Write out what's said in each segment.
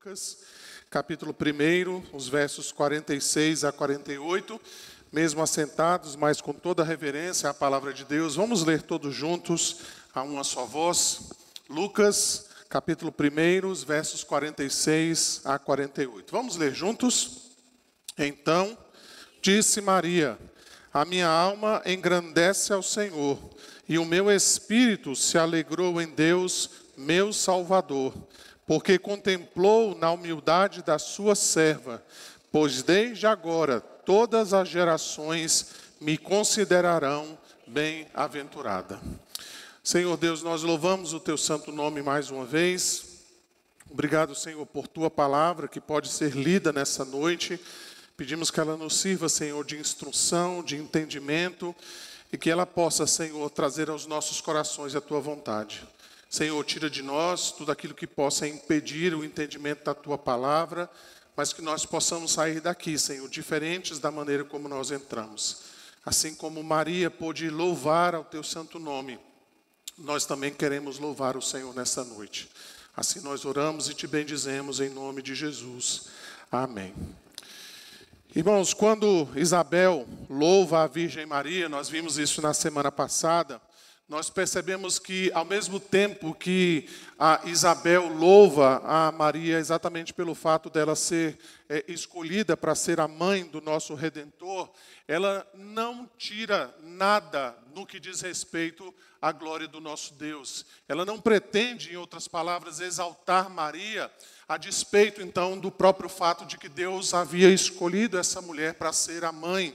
Lucas, capítulo 1, os versos 46 a 48, mesmo assentados, mas com toda a reverência à palavra de Deus. Vamos ler todos juntos, a uma só voz. Lucas, capítulo 1, os versos 46 a 48. Vamos ler juntos? Então, disse Maria: a minha alma engrandece ao Senhor, e o meu espírito se alegrou em Deus, meu Salvador, porque contemplou na humildade da sua serva, pois desde agora todas as gerações me considerarão bem-aventurada. Senhor Deus, nós louvamos o teu santo nome mais uma vez. Obrigado, Senhor, por tua palavra que pode ser lida nessa noite. Pedimos que ela nos sirva, Senhor, de instrução, de entendimento, e que ela possa, Senhor, trazer aos nossos corações a tua vontade. Senhor, tira de nós tudo aquilo que possa impedir o entendimento da tua palavra, mas que nós possamos sair daqui, Senhor, diferentes da maneira como nós entramos. Assim como Maria pôde louvar ao teu santo nome, nós também queremos louvar o Senhor nessa noite. Assim nós oramos e te bendizemos em nome de Jesus. Amém. Irmãos, quando Isabel louva a Virgem Maria, nós vimos isso na semana passada, nós percebemos que, ao mesmo tempo que a Isabel louva a Maria, exatamente pelo fato dela ser escolhida para ser a mãe do nosso Redentor, ela não tira nada no que diz respeito à glória do nosso Deus. Ela não pretende, em outras palavras, exaltar Maria, a despeito, então, do próprio fato de que Deus havia escolhido essa mulher para ser a mãe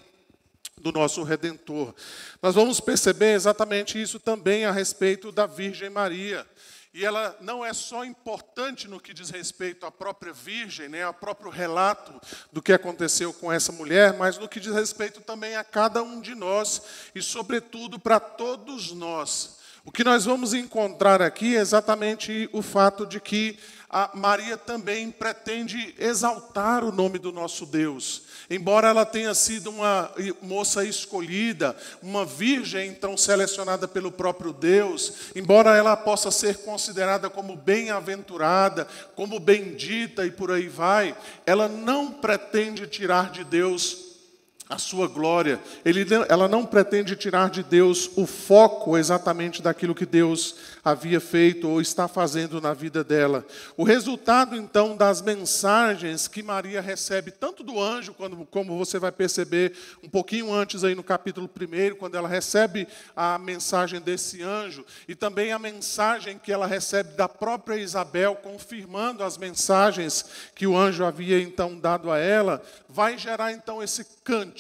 do nosso Redentor. Nós vamos perceber exatamente isso também a respeito da Virgem Maria. E ela não é só importante no que diz respeito à própria Virgem, né, ao próprio relato do que aconteceu com essa mulher, mas no que diz respeito também a cada um de nós e, sobretudo, para todos nós. O que nós vamos encontrar aqui é exatamente o fato de que a Maria também pretende exaltar o nome do nosso Deus. Embora ela tenha sido uma moça escolhida, uma virgem então selecionada pelo próprio Deus, embora ela possa ser considerada como bem-aventurada, como bendita e por aí vai, ela não pretende tirar de Deus a sua glória. Ela não pretende tirar de Deus o foco exatamente daquilo que Deus havia feito ou está fazendo na vida dela. O resultado, então, das mensagens que Maria recebe, tanto do anjo, como você vai perceber um pouquinho antes aí no capítulo 1, quando ela recebe a mensagem desse anjo, e também a mensagem que ela recebe da própria Isabel, confirmando as mensagens que o anjo havia, então, dado a ela, vai gerar, então, esse cântico.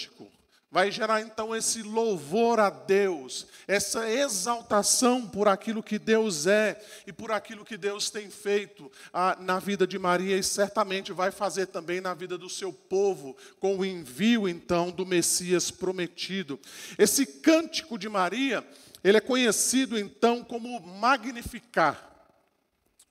Vai gerar, então, esse louvor a Deus, essa exaltação por aquilo que Deus é e por aquilo que Deus tem feito na vida de Maria e certamente vai fazer também na vida do seu povo, com o envio, então, do Messias prometido. Esse cântico de Maria, ele é conhecido, então, como Magnificar.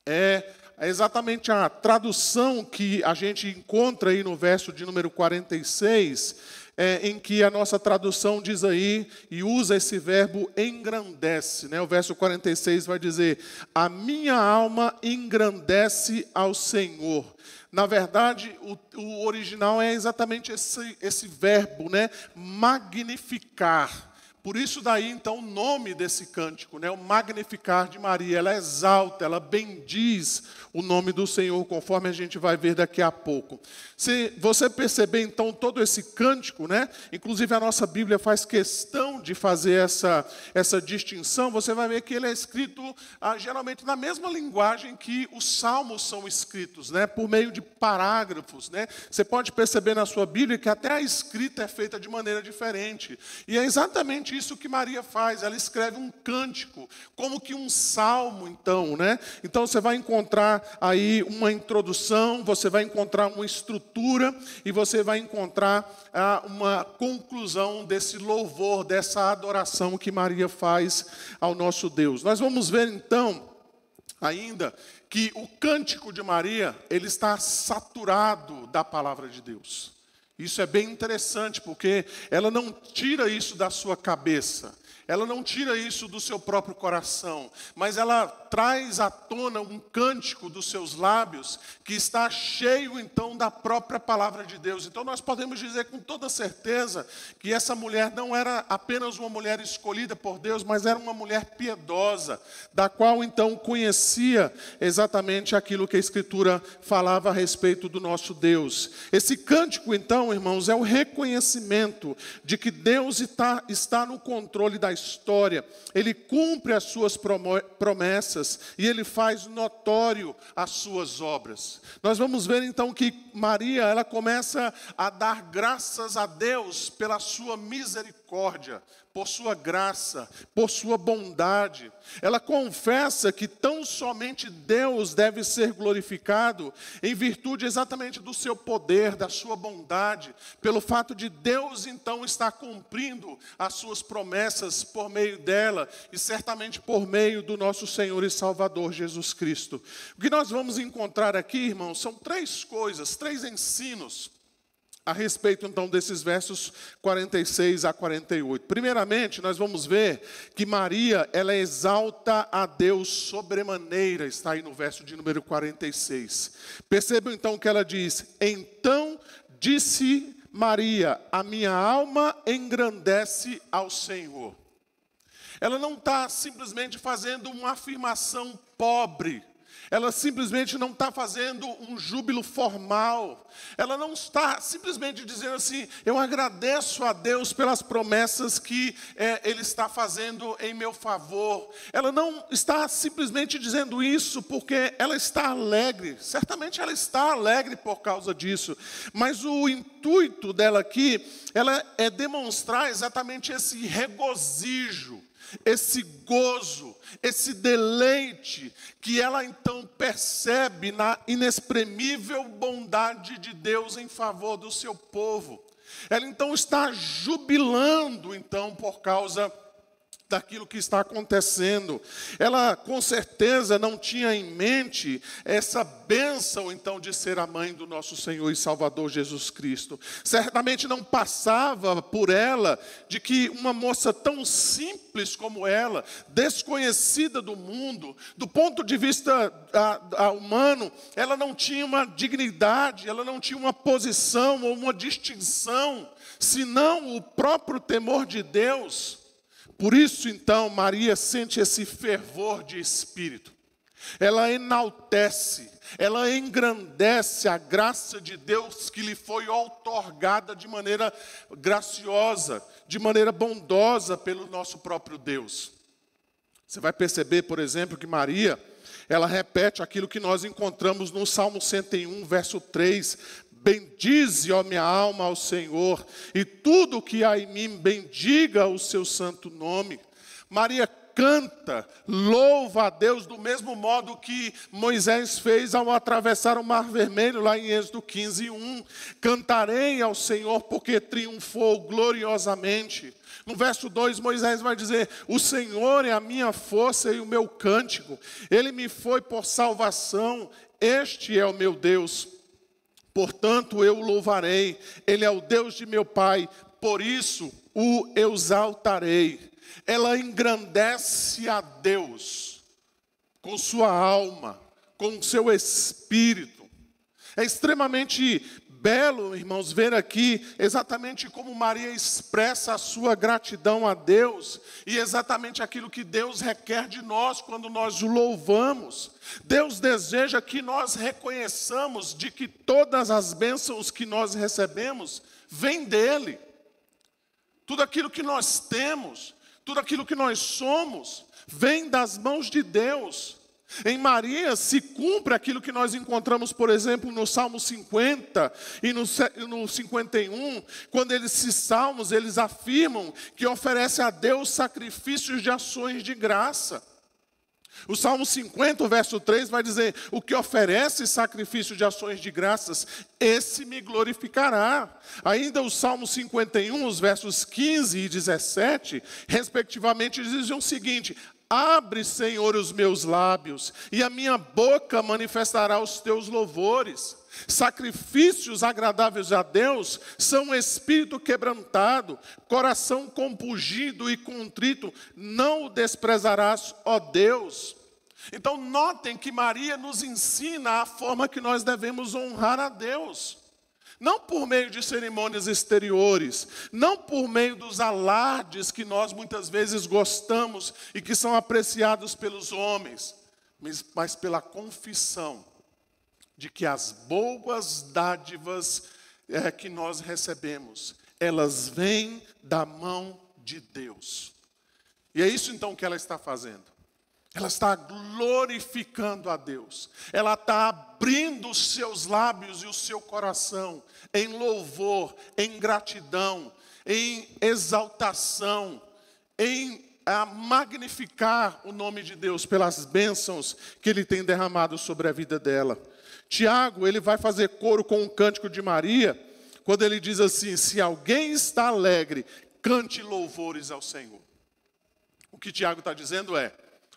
É exatamente a tradução que a gente encontra aí no verso de número 46, em que a nossa tradução diz aí, e usa esse verbo engrandece, né? O verso 46 vai dizer: a minha alma engrandece ao Senhor. Na verdade, o original é exatamente esse verbo, né? Magnificar. Por isso daí, então, o nome desse cântico, né? O Magnificar de Maria. Ela exalta, ela bendiz o nome do Senhor, conforme a gente vai ver daqui a pouco. Se você perceber, então, todo esse cântico, né? Inclusive a nossa Bíblia faz questão de fazer essa distinção, você vai ver que ele é escrito geralmente na mesma linguagem que os salmos são escritos, né? Por meio de parágrafos, né? Você pode perceber na sua Bíblia que até a escrita é feita de maneira diferente. E é exatamente isso que Maria faz, ela escreve um cântico, como que um salmo, então, né? Então você vai encontrar aí uma introdução, você vai encontrar uma estrutura e você vai encontrar uma conclusão desse louvor, dessa adoração que Maria faz ao nosso Deus. Nós vamos ver, então, ainda que o cântico de Maria, ele está saturado da palavra de Deus. Isso é bem interessante, porque ela não tira isso da sua cabeça. ela não tira isso do seu próprio coração, mas ela traz à tona um cântico dos seus lábios, que está cheio então da própria palavra de Deus. Então nós podemos dizer com toda certeza que essa mulher não era apenas uma mulher escolhida por Deus, mas era uma mulher piedosa, da qual então conhecia exatamente aquilo que a Escritura falava a respeito do nosso Deus. Esse cântico então, irmãos, é o reconhecimento de que Deus está no controle da história. Ele cumpre as suas promessas e Ele faz notório as suas obras. Nós vamos ver então que Maria, ela começa a dar graças a Deus pela sua misericórdia, por sua graça, por sua bondade. Ela confessa que tão somente Deus deve ser glorificado em virtude exatamente do seu poder, da sua bondade, pelo fato de Deus então estar cumprindo as suas promessas por meio dela e certamente por meio do nosso Senhor e Salvador Jesus Cristo. O que nós vamos encontrar aqui, irmãos, são três coisas, três ensinos a respeito, então, desses versos 46 a 48. Primeiramente, nós vamos ver que Maria, ela exalta a Deus sobremaneira, está aí no verso de número 46. Percebam, então, que ela diz: então disse Maria, a minha alma engrandece ao Senhor. Ela não está simplesmente fazendo uma afirmação pobre. Ela simplesmente não está fazendo um júbilo formal. Ela não está simplesmente dizendo assim: eu agradeço a Deus pelas promessas que Ele está fazendo em meu favor. Ela não está simplesmente dizendo isso porque ela está alegre. Certamente ela está alegre por causa disso. Mas o intuito dela aqui, ela é demonstrar exatamente esse regozijo, esse gozo, esse deleite que ela então percebe na inexprimível bondade de Deus em favor do seu povo. Ela então está jubilando então por causa daquilo que está acontecendo. Ela com certeza não tinha em mente essa bênção então de ser a mãe do nosso Senhor e Salvador Jesus Cristo. Certamente não passava por ela de que uma moça tão simples como ela, desconhecida do mundo, do ponto de vista humano, ela não tinha uma dignidade, ela não tinha uma posição ou uma distinção, senão o próprio temor de Deus. Por isso, então, Maria sente esse fervor de espírito. Ela enaltece, ela engrandece a graça de Deus que lhe foi outorgada de maneira graciosa, de maneira bondosa pelo nosso próprio Deus. Você vai perceber, por exemplo, que Maria, ela repete aquilo que nós encontramos no Salmo 101, verso 3. Bendize, ó minha alma, ao Senhor, e tudo que há em mim, bendiga o seu santo nome. Maria canta, louva a Deus do mesmo modo que Moisés fez ao atravessar o Mar Vermelho, lá em Êxodo 15:1. Cantarei ao Senhor porque triunfou gloriosamente. No verso 2, Moisés vai dizer: o Senhor é a minha força e o meu cântico. Ele me foi por salvação, este é o meu Deus. Portanto, eu o louvarei. Ele é o Deus de meu pai, por isso o exaltarei. Ela engrandece a Deus com sua alma, com seu espírito. É extremamente belo, irmãos, ver aqui exatamente como Maria expressa a sua gratidão a Deus e exatamente aquilo que Deus requer de nós quando nós o louvamos. Deus deseja que nós reconheçamos de que todas as bênçãos que nós recebemos vêm dEle. Tudo aquilo que nós temos, tudo aquilo que nós somos, vem das mãos de Deus. Em Maria se cumpre aquilo que nós encontramos, por exemplo, no Salmo 50 e no 51, quando esses salmos, eles afirmam que oferece a Deus sacrifícios de ações de graça. O Salmo 50, verso 3, vai dizer: o que oferece sacrifício de ações de graças, esse me glorificará. Ainda o Salmo 51, os versos 15 e 17, respectivamente, dizem o seguinte: abre, Senhor, os meus lábios, e a minha boca manifestará os teus louvores. Sacrifícios agradáveis a Deus são um espírito quebrantado, coração compungido e contrito, não o desprezarás, ó Deus. Então notem que Maria nos ensina a forma que nós devemos honrar a Deus. Não por meio de cerimônias exteriores, não por meio dos alardes que nós muitas vezes gostamos e que são apreciados pelos homens, mas pela confissão de que as boas dádivas que nós recebemos, elas vêm da mão de Deus. E é isso então que ela está fazendo. Ela está glorificando a Deus. Ela está abrindo os seus lábios e o seu coração em louvor, em gratidão, em exaltação, em magnificar o nome de Deus pelas bênçãos que Ele tem derramado sobre a vida dela. Tiago, ele vai fazer coro com o cântico de Maria, quando ele diz assim: se alguém está alegre, cante louvores ao Senhor. O que Tiago está dizendo é,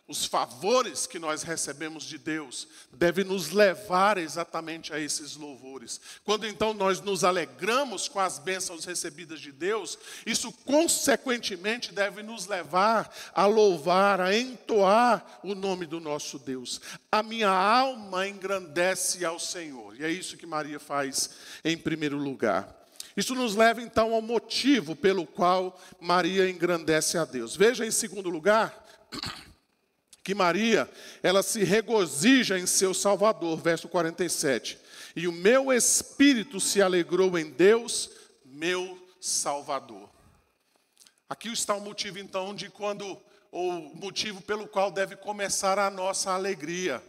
os favores que nós recebemos de Deus devem nos levar exatamente a esses louvores. Quando então nós nos alegramos com as bênçãos recebidas de Deus, isso consequentemente deve nos levar a louvar, a entoar o nome do nosso Deus. A minha alma engrandece ao Senhor. E é isso que Maria faz em primeiro lugar. Isso nos leva então ao motivo pelo qual Maria engrandece a Deus. Veja em segundo lugar que Maria, ela se regozija em seu Salvador, verso 47. E o meu espírito se alegrou em Deus, meu Salvador. Aqui está o motivo então o motivo pelo qual deve começar a nossa alegria.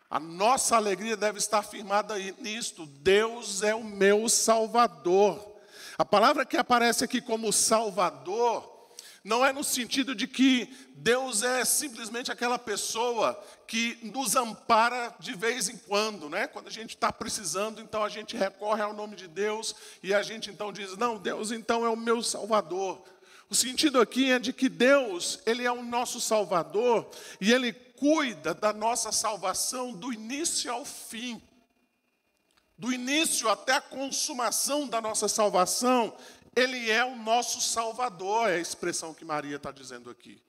A nossa alegria deve estar firmada nisto: Deus é o meu Salvador. A palavra que aparece aqui como Salvador não é no sentido de que Deus é simplesmente aquela pessoa que nos ampara de vez em quando, né? Quando a gente está precisando, então a gente recorre ao nome de Deus e a gente então diz, não, Deus então é o meu Salvador. O sentido aqui é de que Deus, Ele é o nosso Salvador e Ele cuida da nossa salvação do início ao fim. Do início até a consumação da nossa salvação, Ele é o nosso Salvador, é a expressão que Maria está dizendo aqui.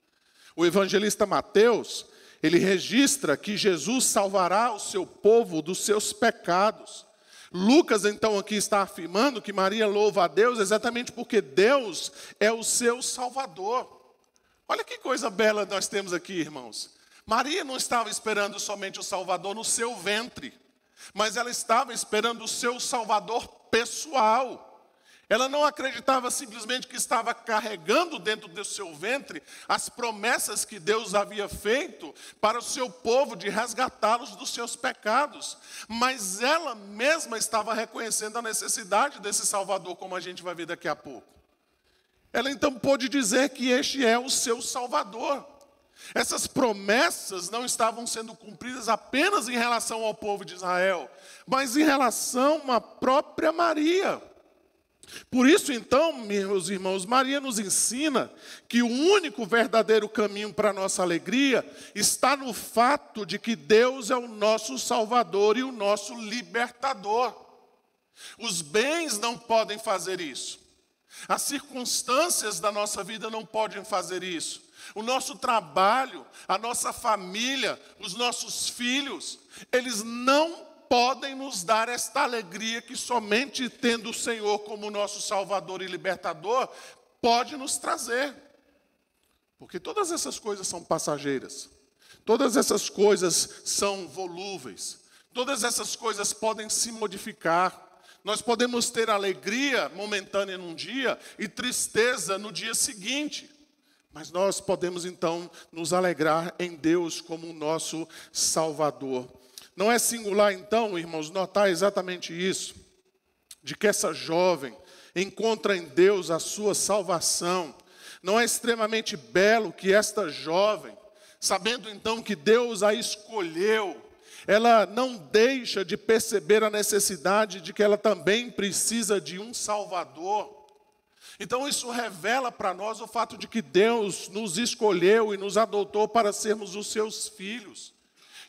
O evangelista Mateus, ele registra que Jesus salvará o seu povo dos seus pecados. Lucas, então, aqui está afirmando que Maria louva a Deus exatamente porque Deus é o seu Salvador. Olha que coisa bela nós temos aqui, irmãos. Maria não estava esperando somente o Salvador no seu ventre, mas ela estava esperando o seu Salvador pessoal. Ela não acreditava simplesmente que estava carregando dentro do seu ventre as promessas que Deus havia feito para o seu povo de resgatá-los dos seus pecados. Mas ela mesma estava reconhecendo a necessidade desse Salvador, como a gente vai ver daqui a pouco. Ela então pôde dizer que este é o seu Salvador. Essas promessas não estavam sendo cumpridas apenas em relação ao povo de Israel, mas em relação à própria Maria. Por isso, então, meus irmãos, Maria nos ensina que o único verdadeiro caminho para a nossa alegria está no fato de que Deus é o nosso Salvador e o nosso libertador. Os bens não podem fazer isso. As circunstâncias da nossa vida não podem fazer isso. O nosso trabalho, a nossa família, os nossos filhos, eles não podem nos dar esta alegria que somente tendo o Senhor como nosso Salvador e Libertador pode nos trazer. Porque todas essas coisas são passageiras. Todas essas coisas são volúveis. Todas essas coisas podem se modificar. Nós podemos ter alegria momentânea num dia e tristeza no dia seguinte. Mas nós podemos então nos alegrar em Deus como o nosso Salvador. Não é singular, então, irmãos, notar exatamente isso, de que essa jovem encontra em Deus a sua salvação. Não é extremamente belo que esta jovem, sabendo então que Deus a escolheu, ela não deixa de perceber a necessidade de que ela também precisa de um Salvador. Então isso revela para nós o fato de que Deus nos escolheu e nos adotou para sermos os seus filhos.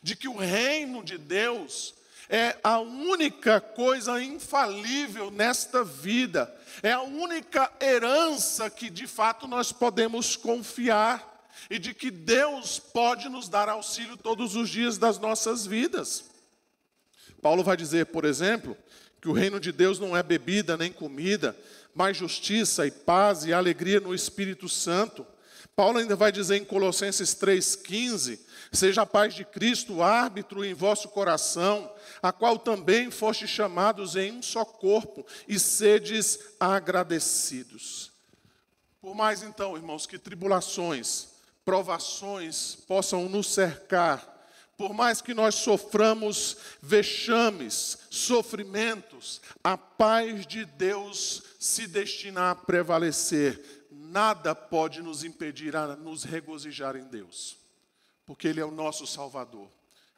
De que o reino de Deus é a única coisa infalível nesta vida, é a única herança que de fato nós podemos confiar e de que Deus pode nos dar auxílio todos os dias das nossas vidas. Paulo vai dizer, por exemplo, que o reino de Deus não é bebida nem comida, mas justiça e paz e alegria no Espírito Santo. Paulo ainda vai dizer em Colossenses 3,15, seja a paz de Cristo árbitro em vosso coração, a qual também fostes chamados em um só corpo, e sedes agradecidos. Por mais então, irmãos, que tribulações, provações possam nos cercar, por mais que nós soframos vexames, sofrimentos, a paz de Deus se destina a prevalecer. Nada pode nos impedir a nos regozijar em Deus, porque Ele é o nosso Salvador.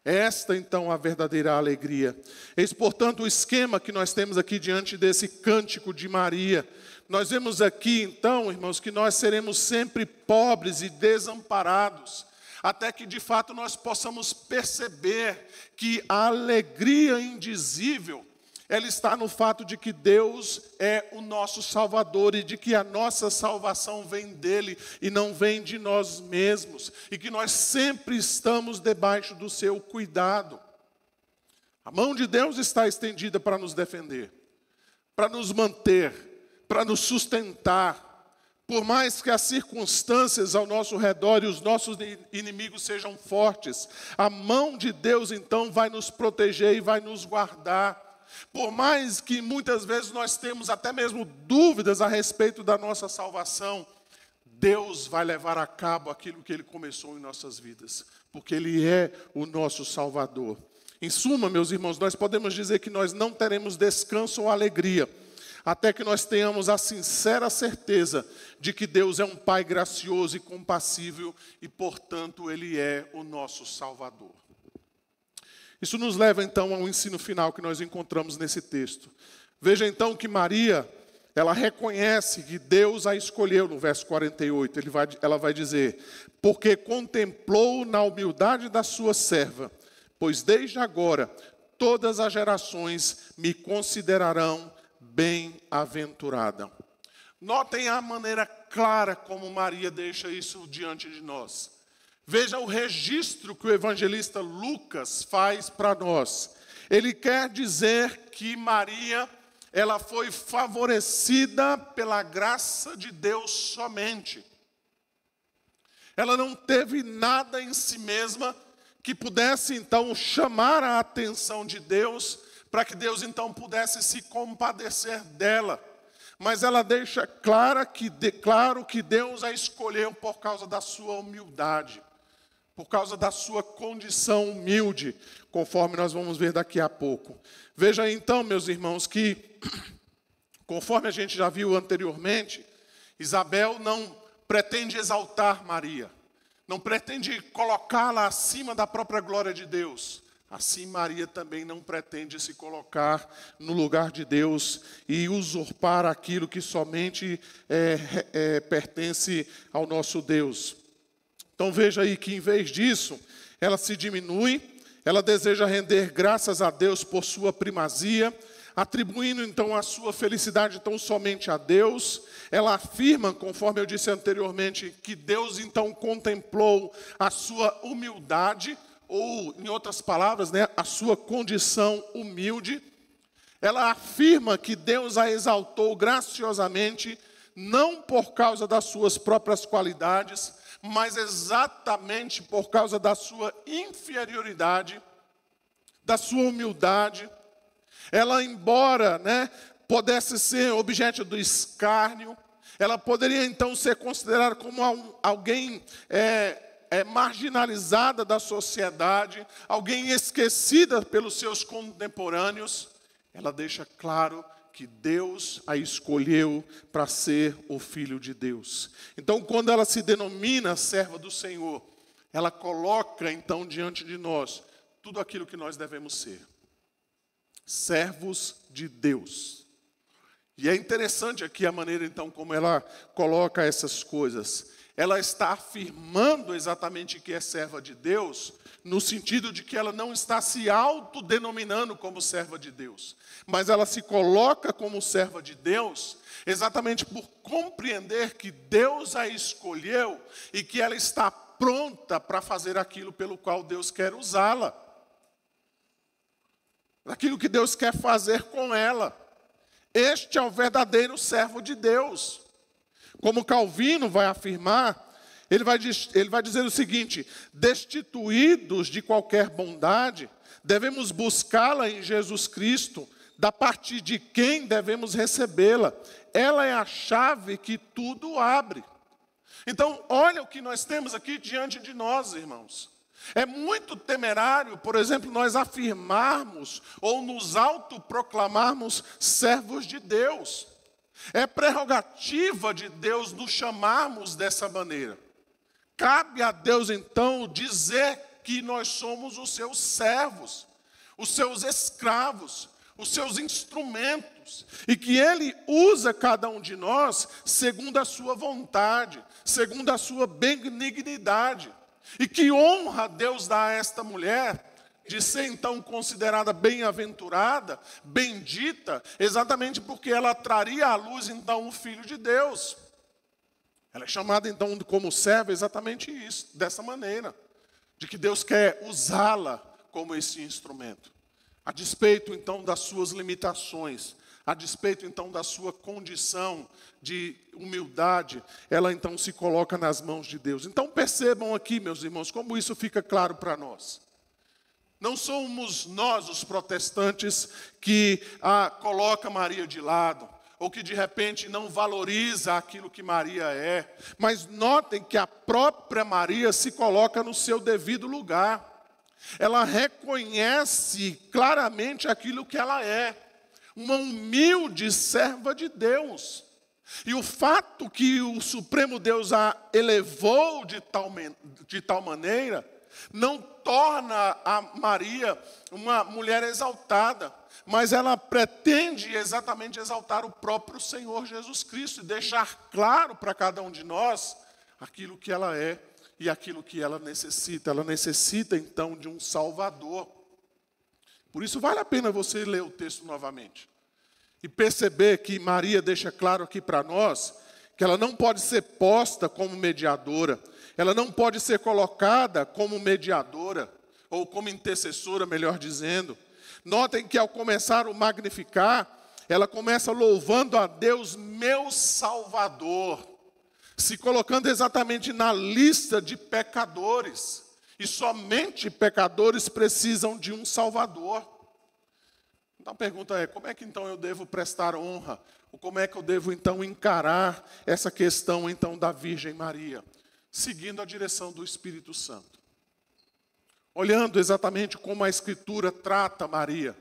Esta, então, a verdadeira alegria. Eis, portanto, o esquema que nós temos aqui diante desse cântico de Maria. Nós vemos aqui, então, irmãos, que nós seremos sempre pobres e desamparados, até que, de fato, nós possamos perceber que a alegria indizível, ela está no fato de que Deus é o nosso Salvador e de que a nossa salvação vem dEle e não vem de nós mesmos. E que nós sempre estamos debaixo do seu cuidado. A mão de Deus está estendida para nos defender, para nos manter, para nos sustentar. Por mais que as circunstâncias ao nosso redor e os nossos inimigos sejam fortes, a mão de Deus então vai nos proteger e vai nos guardar. Por mais que muitas vezes nós temos até mesmo dúvidas a respeito da nossa salvação, Deus vai levar a cabo aquilo que Ele começou em nossas vidas, porque Ele é o nosso Salvador. Em suma, meus irmãos, nós podemos dizer que nós não teremos descanso ou alegria, até que nós tenhamos a sincera certeza de que Deus é um Pai gracioso e compassível e, portanto, Ele é o nosso Salvador. Isso nos leva, então, ao ensino final que nós encontramos nesse texto. Veja, então, que Maria, ela reconhece que Deus a escolheu, no verso 48. Ela vai dizer, porque contemplou na humildade da sua serva, pois desde agora todas as gerações me considerarão bem-aventurada. Notem a maneira clara como Maria deixa isso diante de nós. Veja o registro que o evangelista Lucas faz para nós. Ele quer dizer que Maria, ela foi favorecida pela graça de Deus somente. Ela não teve nada em si mesma que pudesse então chamar a atenção de Deus, para que Deus então pudesse se compadecer dela. Mas ela deixa claro que Deus a escolheu por causa da sua humildade, por causa da sua condição humilde, conforme nós vamos ver daqui a pouco. Veja então, meus irmãos, que, conforme a gente já viu anteriormente, Isabel não pretende exaltar Maria, não pretende colocá-la acima da própria glória de Deus. Assim, Maria também não pretende se colocar no lugar de Deus e usurpar aquilo que somente pertence ao nosso Deus. Então veja aí que em vez disso, ela se diminui, ela deseja render graças a Deus por sua primazia, atribuindo então a sua felicidade tão somente a Deus. Ela afirma, conforme eu disse anteriormente, que Deus então contemplou a sua humildade, ou em outras palavras, a sua condição humilde. Ela afirma que Deus a exaltou graciosamente, não por causa das suas próprias qualidades, mas exatamente por causa da sua inferioridade, da sua humildade. Ela, embora pudesse ser objeto do escárnio, ela poderia então ser considerada como alguém marginalizada da sociedade, alguém esquecida pelos seus contemporâneos. Ela deixa claro que Deus a escolheu para ser o Filho de Deus. Então, quando ela se denomina serva do Senhor, ela coloca então diante de nós tudo aquilo que nós devemos ser. Servos de Deus. E é interessante aqui a maneira então como ela coloca essas coisas. ela está afirmando exatamente que é serva de Deus, no sentido de que ela não está se autodenominando como serva de Deus, mas ela se coloca como serva de Deus, exatamente por compreender que Deus a escolheu e que ela está pronta para fazer aquilo pelo qual Deus quer usá-la, aquilo que Deus quer fazer com ela. Este é o verdadeiro servo de Deus. Como Calvino vai afirmar, ele vai dizer o seguinte: destituídos de qualquer bondade, devemos buscá-la em Jesus Cristo, da parte de quem devemos recebê-la. Ela é a chave que tudo abre. Então, olha o que nós temos aqui diante de nós, irmãos. É muito temerário, por exemplo, nós afirmarmos ou nos autoproclamarmos servos de Deus. É prerrogativa de Deus nos chamarmos dessa maneira. Cabe a Deus, então, dizer que nós somos os seus servos, os seus escravos, os seus instrumentos, e que Ele usa cada um de nós segundo a sua vontade, segundo a sua benignidade. E que honra Deus dá a esta mulher, de ser então considerada bem-aventurada, bendita, exatamente porque ela traria à luz então o Filho de Deus. Ela é chamada então como serva exatamente isso, dessa maneira, de que Deus quer usá-la como esse instrumento. A despeito então das suas limitações, a despeito então da sua condição de humildade, ela então se coloca nas mãos de Deus. Então percebam aqui, meus irmãos, como isso fica claro para nós. Não somos nós, os protestantes, que coloca Maria de lado, ou que de repente não valoriza aquilo que Maria é. Mas notem que a própria Maria se coloca no seu devido lugar. Ela reconhece claramente aquilo que ela é, uma humilde serva de Deus. E o fato que o Supremo Deus a elevou de tal maneira, não torna a Maria uma mulher exaltada, mas ela pretende exatamente exaltar o próprio Senhor Jesus Cristo e deixar claro para cada um de nós aquilo que ela é e aquilo que ela necessita. Ela necessita então de um Salvador. Por isso vale a pena você ler o texto novamente e perceber que Maria deixa claro aqui para nós que ela não pode ser posta como mediadora, ela não pode ser colocada como mediadora, ou como intercessora, melhor dizendo. Notem que ao começar o Magnificar, ela começa louvando a Deus, meu Salvador, se colocando exatamente na lista de pecadores, e somente pecadores precisam de um Salvador. Então a pergunta é, como é que então eu devo prestar honra? Ou como é que eu devo então encarar essa questão então da Virgem Maria? Seguindo a direção do Espírito Santo. Olhando exatamente como a Escritura trata Maria.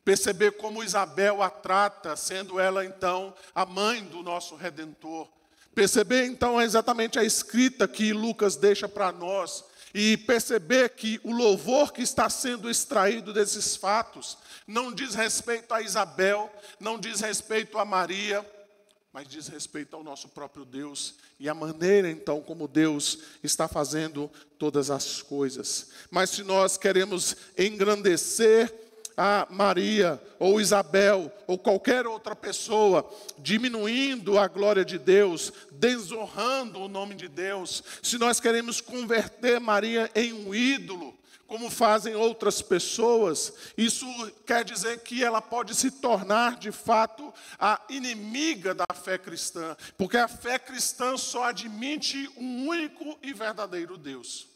Perceber como Isabel a trata, sendo ela então a mãe do nosso Redentor. Perceber então exatamente a escrita que Lucas deixa para nós. E perceber que o louvor que está sendo extraído desses fatos não diz respeito a Isabel, não diz respeito a Maria, mas diz respeito ao nosso próprio Deus e a maneira então como Deus está fazendo todas as coisas. Mas se nós queremos engrandecer a Maria, ou Isabel, ou qualquer outra pessoa, diminuindo a glória de Deus, desonrando o nome de Deus, se nós queremos converter Maria em um ídolo, como fazem outras pessoas, isso quer dizer que ela pode se tornar, de fato, a inimiga da fé cristã, porque a fé cristã só admite um único e verdadeiro Deus.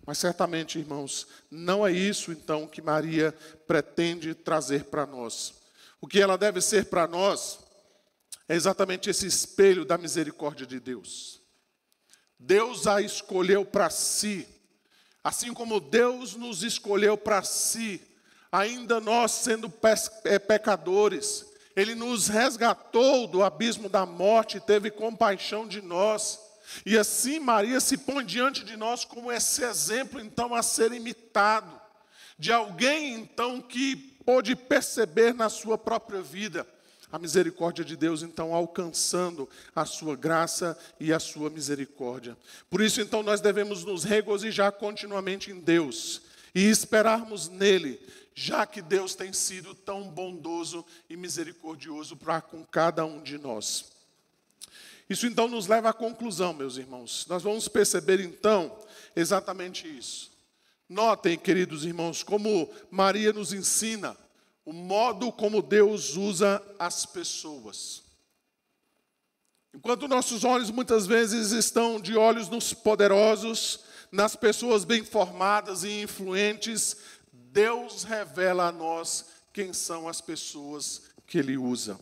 Mas certamente, irmãos, não é isso, então, que Maria pretende trazer para nós. O que ela deve ser para nós é exatamente esse espelho da misericórdia de Deus. Deus a escolheu para si, assim como Deus nos escolheu para si, ainda nós sendo pecadores, Ele nos resgatou do abismo da morte e teve compaixão de nós. E assim Maria se põe diante de nós como esse exemplo, então, a ser imitado, de alguém, então, que pôde perceber na sua própria vida a misericórdia de Deus, então, alcançando a sua graça e a sua misericórdia. Por isso, então, nós devemos nos regozijar continuamente em Deus e esperarmos nele, já que Deus tem sido tão bondoso e misericordioso para com cada um de nós. Isso, então, nos leva à conclusão, meus irmãos. Nós vamos perceber, então, exatamente isso. Notem, queridos irmãos, como Maria nos ensina o modo como Deus usa as pessoas. Enquanto nossos olhos muitas vezes estão de olhos nos poderosos, nas pessoas bem formadas e influentes, Deus revela a nós quem são as pessoas que Ele usa.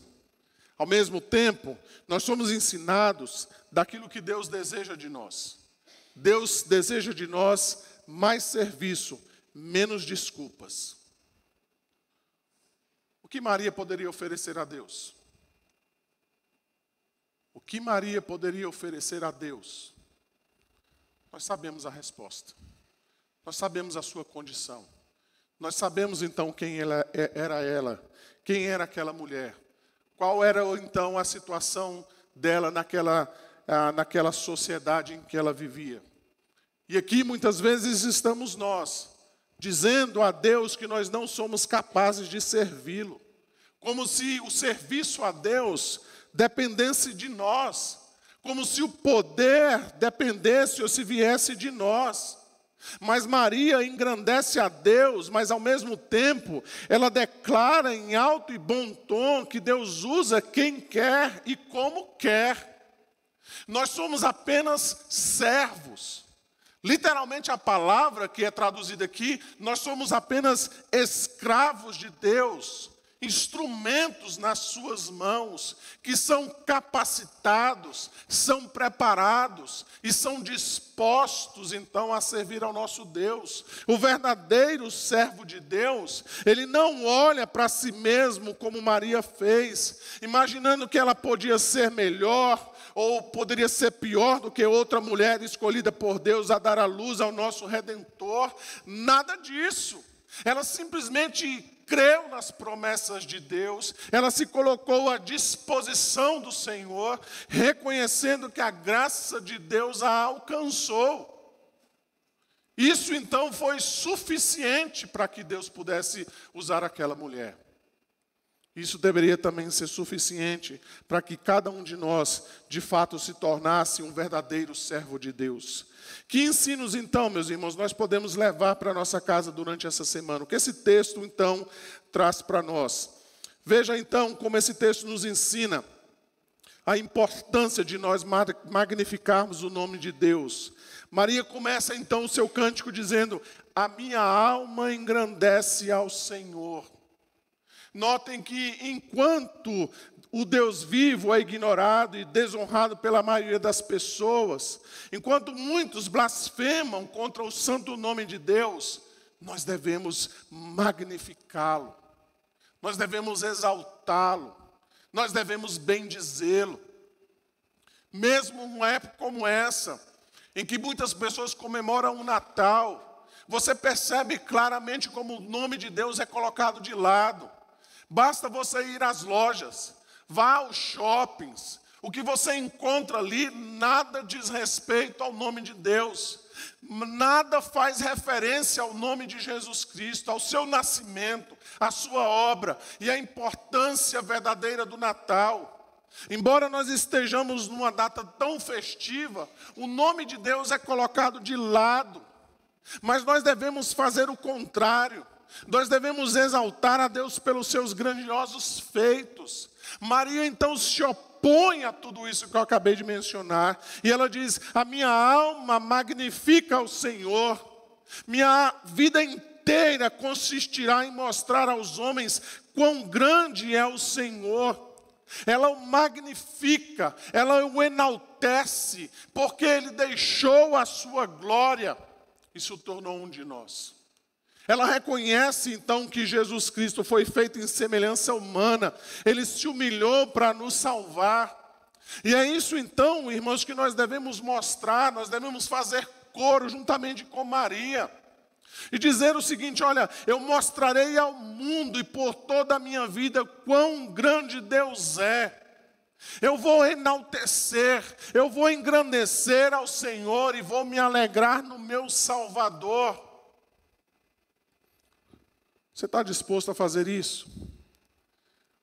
Ao mesmo tempo, nós somos ensinados daquilo que Deus deseja de nós. Deus deseja de nós mais serviço, menos desculpas. O que Maria poderia oferecer a Deus? O que Maria poderia oferecer a Deus? Nós sabemos a resposta. Nós sabemos a sua condição. Nós sabemos então quem era ela, quem era aquela mulher. Qual era então a situação dela naquela sociedade em que ela vivia. E aqui muitas vezes estamos nós, dizendo a Deus que nós não somos capazes de servi-lo. Como se o serviço a Deus dependesse de nós. Como se o poder dependesse ou se viesse de nós. Mas Maria engrandece a Deus, mas ao mesmo tempo ela declara em alto e bom tom que Deus usa quem quer e como quer. Nós somos apenas servos. Literalmente a palavra que é traduzida aqui, nós somos apenas escravos de Deus, instrumentos nas suas mãos, que são capacitados, são preparados e são dispostos então a servir ao nosso Deus. O verdadeiro servo de Deus, ele não olha para si mesmo como Maria fez, imaginando que ela podia ser melhor, ou poderia ser pior do que outra mulher escolhida por Deus a dar a luz ao nosso Redentor. Nada disso. Ela simplesmente creu nas promessas de Deus, ela se colocou à disposição do Senhor, reconhecendo que a graça de Deus a alcançou. Isso então foi suficiente para que Deus pudesse usar aquela mulher. Isso deveria também ser suficiente para que cada um de nós, de fato, se tornasse um verdadeiro servo de Deus. Que ensinos, então, meus irmãos, nós podemos levar para a nossa casa durante essa semana? O que esse texto, então, traz para nós? Veja, então, como esse texto nos ensina a importância de nós magnificarmos o nome de Deus. Maria começa, então, o seu cântico dizendo: a minha alma engrandece ao Senhor. Notem que enquanto o Deus vivo é ignorado e desonrado pela maioria das pessoas, enquanto muitos blasfemam contra o santo nome de Deus, nós devemos magnificá-lo, nós devemos exaltá-lo, nós devemos bendizê-lo. Mesmo numa época como essa, em que muitas pessoas comemoram o Natal, você percebe claramente como o nome de Deus é colocado de lado. Basta você ir às lojas, vá aos shoppings, o que você encontra ali nada diz respeito ao nome de Deus, nada faz referência ao nome de Jesus Cristo, ao seu nascimento, à sua obra e à importância verdadeira do Natal. Embora nós estejamos numa data tão festiva, o nome de Deus é colocado de lado, mas nós devemos fazer o contrário. Nós devemos exaltar a Deus pelos seus grandiosos feitos. Maria então se opõe a tudo isso que eu acabei de mencionar. E ela diz: a minha alma magnifica ao Senhor. Minha vida inteira consistirá em mostrar aos homens quão grande é o Senhor. Ela o magnifica, ela o enaltece, porque Ele deixou a sua glória e se tornou um de nós. Ela reconhece então que Jesus Cristo foi feito em semelhança humana. Ele se humilhou para nos salvar. E é isso então, irmãos, que nós devemos mostrar. Nós devemos fazer coro juntamente com Maria. E dizer o seguinte: olha, eu mostrarei ao mundo e por toda a minha vida quão grande Deus é. Eu vou enaltecer, eu vou engrandecer ao Senhor e vou me alegrar no meu Salvador. Você está disposto a fazer isso?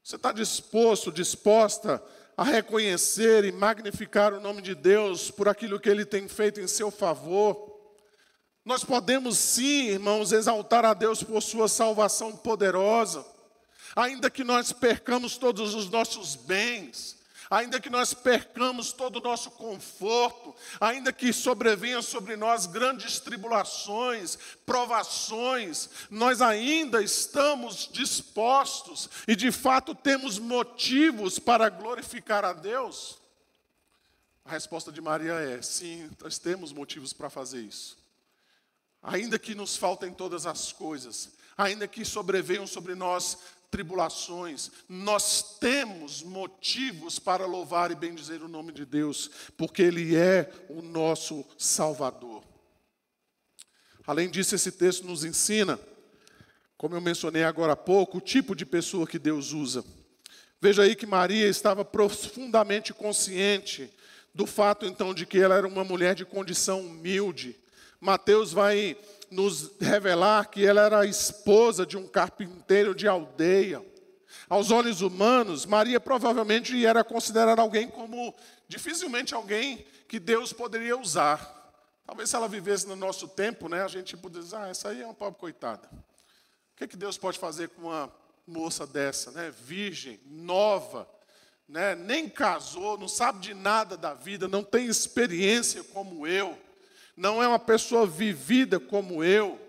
Você está disposta a reconhecer e magnificar o nome de Deus por aquilo que Ele tem feito em seu favor? Nós podemos sim, irmãos, exaltar a Deus por sua salvação poderosa, ainda que nós percamos todos os nossos bens, ainda que nós percamos todo o nosso conforto, ainda que sobrevenham sobre nós grandes tribulações, provações, nós ainda estamos dispostos e de fato temos motivos para glorificar a Deus? A resposta de Maria é: sim, nós temos motivos para fazer isso. Ainda que nos faltem todas as coisas, ainda que sobrevenham sobre nós tribulações, nós temos motivos para louvar e bendizer o nome de Deus, porque Ele é o nosso Salvador. Além disso, esse texto nos ensina, como eu mencionei agora há pouco, o tipo de pessoa que Deus usa. Veja aí que Maria estava profundamente consciente do fato, então, de que ela era uma mulher de condição humilde. Mateus vai nos revelar que ela era a esposa de um carpinteiro de aldeia. Aos olhos humanos, Maria provavelmente era considerada alguém como, dificilmente alguém que Deus poderia usar. Talvez se ela vivesse no nosso tempo, né, a gente poderia dizer: essa aí é uma pobre coitada. O que Deus pode fazer com uma moça dessa, né, virgem, nova, né, nem casou, não sabe de nada da vida, não tem experiência como eu. Não é uma pessoa vivida como eu.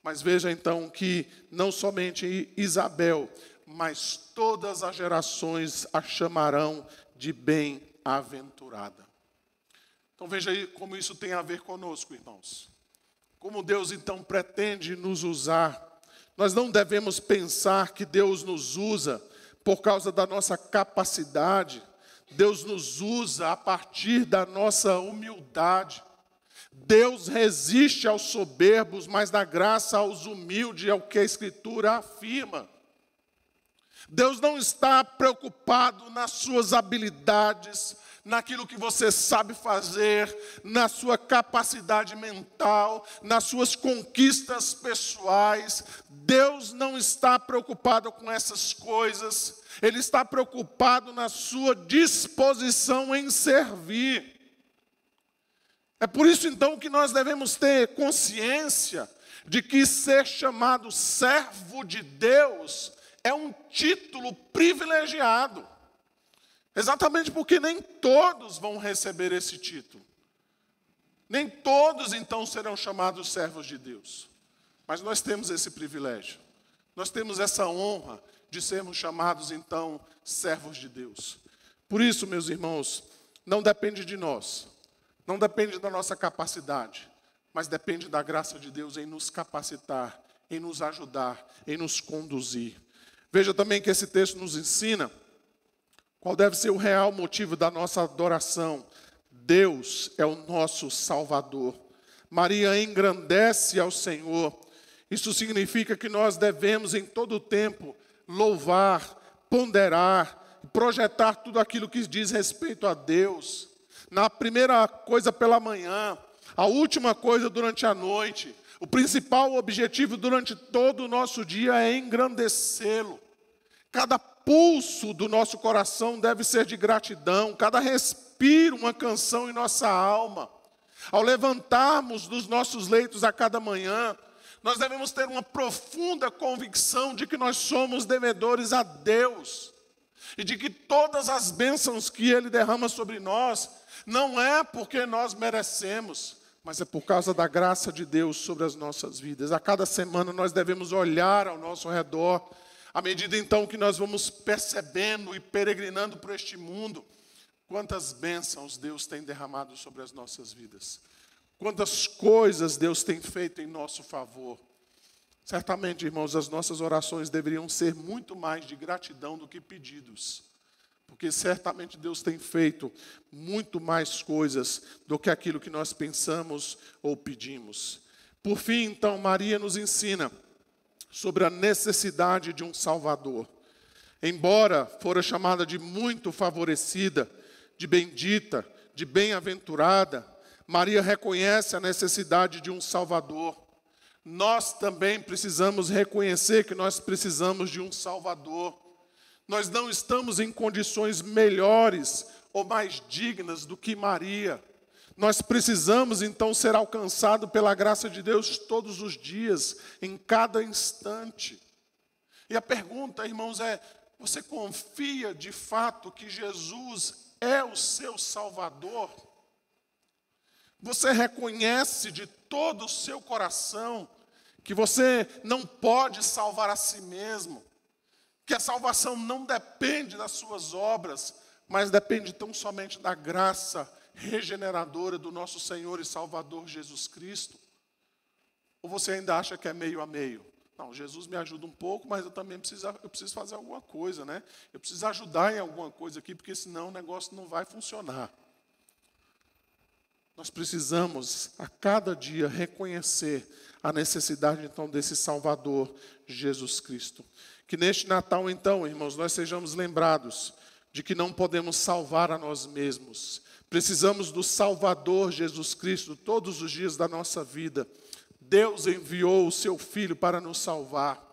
Mas veja então que não somente Isabel, mas todas as gerações a chamarão de bem-aventurada. Então veja aí como isso tem a ver conosco, irmãos. Como Deus então pretende nos usar. Nós não devemos pensar que Deus nos usa por causa da nossa capacidade. Deus nos usa a partir da nossa humildade. Deus resiste aos soberbos, mas dá graça aos humildes, é o que a Escritura afirma. Deus não está preocupado nas suas habilidades, naquilo que você sabe fazer, na sua capacidade mental, nas suas conquistas pessoais. Deus não está preocupado com essas coisas. Ele está preocupado na sua disposição em servir. É por isso, então, que nós devemos ter consciência de que ser chamado servo de Deus é um título privilegiado. Exatamente porque nem todos vão receber esse título. Nem todos, então, serão chamados servos de Deus. Mas nós temos esse privilégio. Nós temos essa honra de sermos chamados, então, servos de Deus. Por isso, meus irmãos, não depende de nós. Não depende da nossa capacidade, mas depende da graça de Deus em nos capacitar, em nos ajudar, em nos conduzir. Veja também que esse texto nos ensina qual deve ser o real motivo da nossa adoração. Deus é o nosso Salvador. Maria engrandece ao Senhor. Isso significa que nós devemos em todo o tempo louvar, ponderar, projetar tudo aquilo que diz respeito a Deus. Na primeira coisa pela manhã, a última coisa durante a noite, o principal objetivo durante todo o nosso dia é engrandecê-lo. Cada pulso do nosso coração deve ser de gratidão, cada respiro uma canção em nossa alma. Ao levantarmos dos nossos leitos a cada manhã, nós devemos ter uma profunda convicção de que nós somos devedores a Deus e de que todas as bênçãos que Ele derrama sobre nós não é porque nós merecemos, mas é por causa da graça de Deus sobre as nossas vidas. A cada semana nós devemos olhar ao nosso redor, à medida então que nós vamos percebendo e peregrinando por este mundo, quantas bênçãos Deus tem derramado sobre as nossas vidas. Quantas coisas Deus tem feito em nosso favor. Certamente, irmãos, as nossas orações deveriam ser muito mais de gratidão do que pedidos. Porque certamente Deus tem feito muito mais coisas do que aquilo que nós pensamos ou pedimos. Por fim, então, Maria nos ensina sobre a necessidade de um Salvador. Embora fora chamada de muito favorecida, de bendita, de bem-aventurada, Maria reconhece a necessidade de um Salvador. Nós também precisamos reconhecer que nós precisamos de um Salvador. Nós não estamos em condições melhores ou mais dignas do que Maria. Nós precisamos, então, ser alcançados pela graça de Deus todos os dias, em cada instante. E a pergunta, irmãos, é: você confia de fato que Jesus é o seu Salvador? Você reconhece de todo o seu coração que você não pode salvar a si mesmo, que a salvação não depende das suas obras, mas depende tão somente da graça regeneradora do nosso Senhor e Salvador Jesus Cristo? Ou você ainda acha que é meio a meio? Não, Jesus me ajuda um pouco, mas eu também preciso fazer alguma coisa, né? Eu preciso ajudar em alguma coisa aqui, porque senão o negócio não vai funcionar. Nós precisamos, a cada dia, reconhecer a necessidade, então, desse Salvador, Jesus Cristo. Que neste Natal, então, irmãos, nós sejamos lembrados de que não podemos salvar a nós mesmos. Precisamos do Salvador, Jesus Cristo, todos os dias da nossa vida. Deus enviou o seu Filho para nos salvar.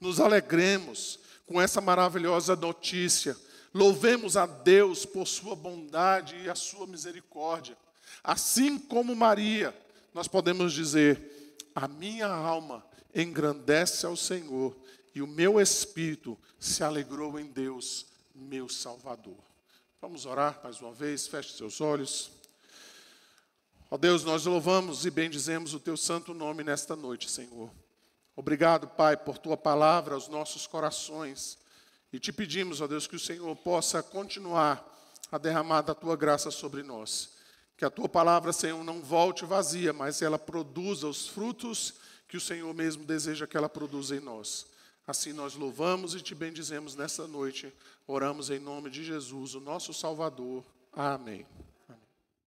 Nos alegremos com essa maravilhosa notícia. Louvemos a Deus por sua bondade e a sua misericórdia. Assim como Maria, nós podemos dizer: a minha alma engrandece ao Senhor e o meu espírito se alegrou em Deus, meu Salvador. Vamos orar mais uma vez, feche seus olhos. Ó Deus, nós louvamos e bendizemos o teu santo nome nesta noite, Senhor. Obrigado, Pai, por tua palavra aos nossos corações. E te pedimos, ó Deus, que o Senhor possa continuar a derramar da tua graça sobre nós. Que a tua palavra, Senhor, não volte vazia, mas ela produza os frutos que o Senhor mesmo deseja que ela produza em nós. Assim nós louvamos e te bendizemos nesta noite. Oramos em nome de Jesus, o nosso Salvador. Amém.